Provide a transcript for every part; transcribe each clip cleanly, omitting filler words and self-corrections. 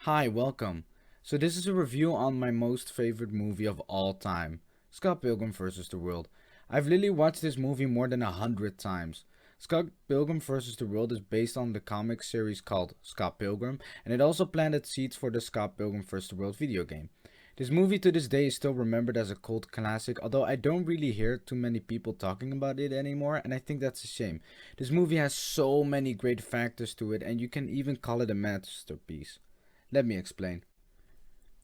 Hi, welcome. So this is a review on my most favorite movie of all time, Scott Pilgrim vs. the World. I've literally watched this movie more than 100 times. Scott Pilgrim vs. the World is based on the comic series called Scott Pilgrim, and it also planted seeds for the Scott Pilgrim vs. the World video game. This movie to this day is still remembered as a cult classic, although I don't really hear too many people talking about it anymore, and I think that's a shame. This movie has so many great factors to it, and you can even call it a masterpiece. Let me explain.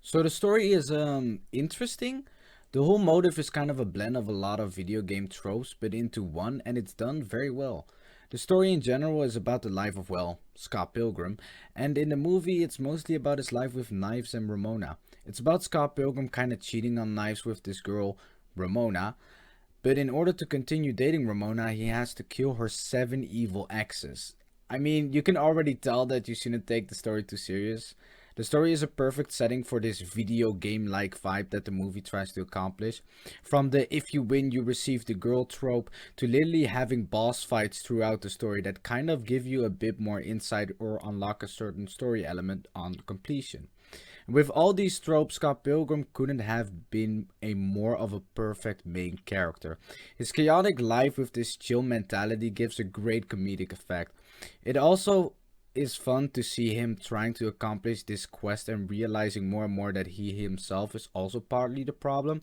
So the story is interesting. The whole motive is kind of a blend of a lot of video game tropes but into one, and it's done very well. The story in general is about the life of, well, Scott Pilgrim, and in the movie it's mostly about his life with knives and Ramona. It's about Scott Pilgrim kind of cheating on knives with this girl, Ramona, but in order to continue dating Ramona, he has to kill her 7 evil exes. I mean, you can already tell that you shouldn't take the story too serious. The story is a perfect setting for this video game like vibe that the movie tries to accomplish. From the if you win, you receive the girl trope to literally having boss fights throughout the story that kind of give you a bit more insight or unlock a certain story element on completion. With all these tropes, Scott Pilgrim couldn't have been a more of a perfect main character. His chaotic life with this chill mentality gives a great comedic effect. It also is fun to see him trying to accomplish this quest and realizing more and more that he himself is also partly the problem.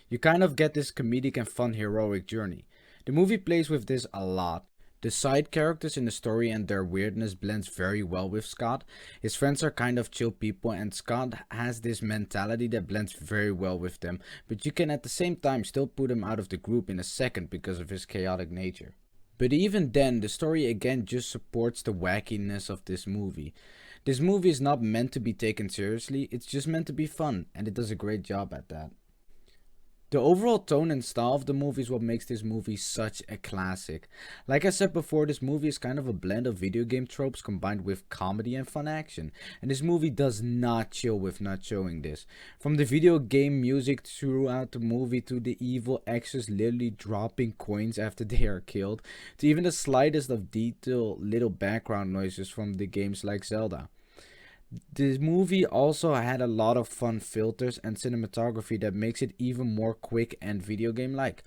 You kind of get this comedic and fun heroic journey. The movie plays with this a lot. The side characters in the story and their weirdness blends very well with Scott. His friends are kind of chill people and Scott has this mentality that blends very well with them, but you can at the same time still put him out of the group in a second because of his chaotic nature. But even then, the story again just supports the wackiness of this movie. This movie is not meant to be taken seriously, it's just meant to be fun, and it does a great job at that. The overall tone and style of the movie is what makes this movie such a classic. Like I said before, this movie is kind of a blend of video game tropes combined with comedy and fun action. And this movie does not chill with not showing this. From the video game music throughout the movie to the evil exes literally dropping coins after they are killed, to even the slightest of detail little background noises from the games like Zelda. The movie also had a lot of fun filters and cinematography that makes it even more quick and video game like.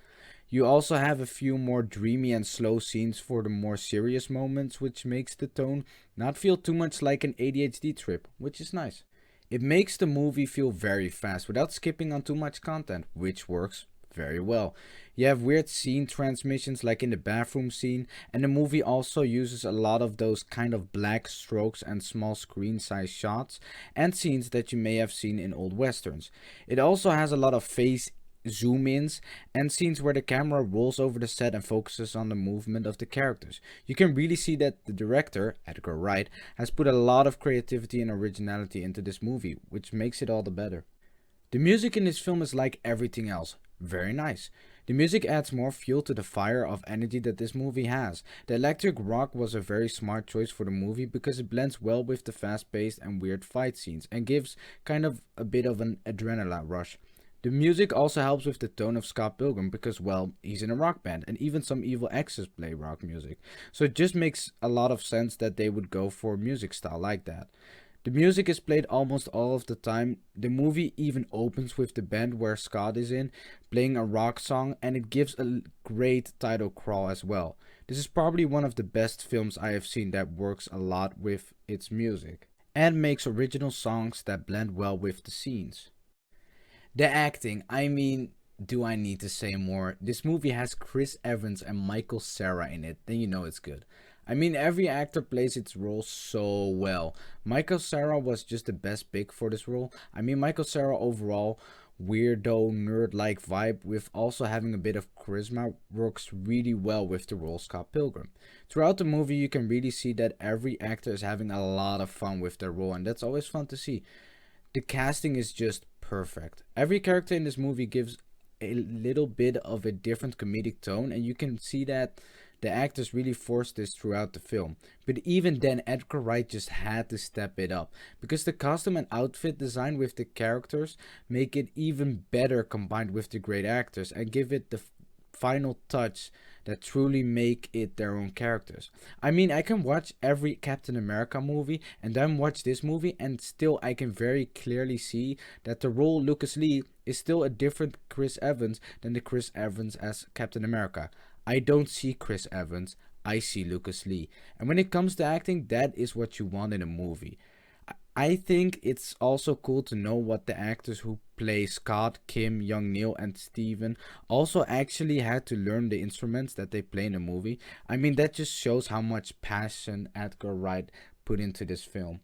You also have a few more dreamy and slow scenes for the more serious moments, which makes the tone not feel too much like an ADHD trip, which is nice. It makes the movie feel very fast without skipping on too much content, which works very well. You have weird scene transmissions like in the bathroom scene, and the movie also uses a lot of those kind of black strokes and small screen size shots and scenes that you may have seen in old westerns. It also has a lot of face zoom ins and scenes where the camera rolls over the set and focuses on the movement of the characters. You can really see that the director, Edgar Wright, has put a lot of creativity and originality into this movie, which makes it all the better. The music in this film is like everything else, very nice. The music adds more fuel to the fire of energy that this movie has. The electric rock was a very smart choice for the movie because it blends well with the fast paced and weird fight scenes and gives kind of a bit of an adrenaline rush. The music also helps with the tone of Scott Pilgrim because, well, he's in a rock band and even some evil exes play rock music. So it just makes a lot of sense that they would go for a music style like that. The music is played almost all of the time. The movie even opens with the band where Scott is in, playing a rock song, and it gives a great title crawl as well. This is probably one of the best films I have seen that works a lot with its music and makes original songs that blend well with the scenes. The acting, I mean, do I need to say more? This movie has Chris Evans and Michael Cera in it, then you know it's good. I mean, every actor plays its role so well. Michael Cera was just the best pick for this role. I mean, Michael Cera overall, weirdo, nerd-like vibe with also having a bit of charisma works really well with the role Scott Pilgrim. Throughout the movie, you can really see that every actor is having a lot of fun with their role, and that's always fun to see. The casting is just perfect. Every character in this movie gives a little bit of a different comedic tone, and you can see that the actors really forced this throughout the film. But even then, Edgar Wright just had to step it up because the costume and outfit design with the characters make it even better combined with the great actors and give it the final touch that truly make it their own characters. I mean, I can watch every Captain America movie and then watch this movie, and still I can very clearly see that the role Lucas Lee is still a different Chris Evans than the Chris Evans as Captain America. I don't see Chris Evans, I see Lucas Lee. And when it comes to acting, that is what you want in a movie. I think it's also cool to know what the actors who play Scott, Kim, Young Neil, and Steven also actually had to learn the instruments that they play in the movie. I mean, that just shows how much passion Edgar Wright put into this film.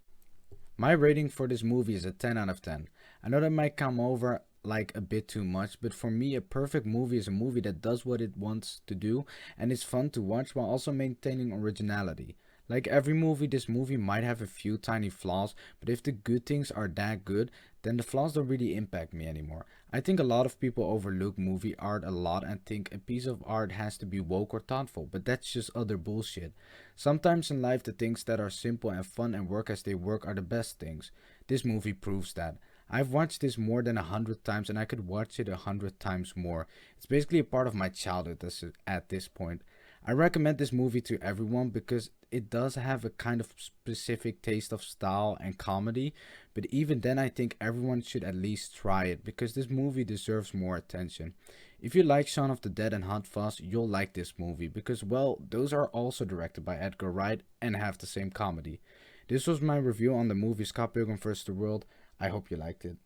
My rating for this movie is a 10 out of 10. I know that might come over like a bit too much, but for me, a perfect movie is a movie that does what it wants to do and is fun to watch while also maintaining originality. Like every movie, this movie might have a few tiny flaws, but if the good things are that good, then the flaws don't really impact me anymore. I think a lot of people overlook movie art a lot and think a piece of art has to be woke or thoughtful, but that's just other bullshit. Sometimes in life, the things that are simple and fun and work as they work are the best things. This movie proves that. I've watched this more than 100 times and I could watch it 100 times more. It's basically a part of my childhood at this point. I recommend this movie to everyone because it does have a kind of specific taste of style and comedy, but even then I think everyone should at least try it because this movie deserves more attention. If you like Shaun of the Dead and Hot Fuzz, you'll like this movie because, well, those are also directed by Edgar Wright and have the same comedy. This was my review on the movie Scott Pilgrim vs. the World. I hope you liked it.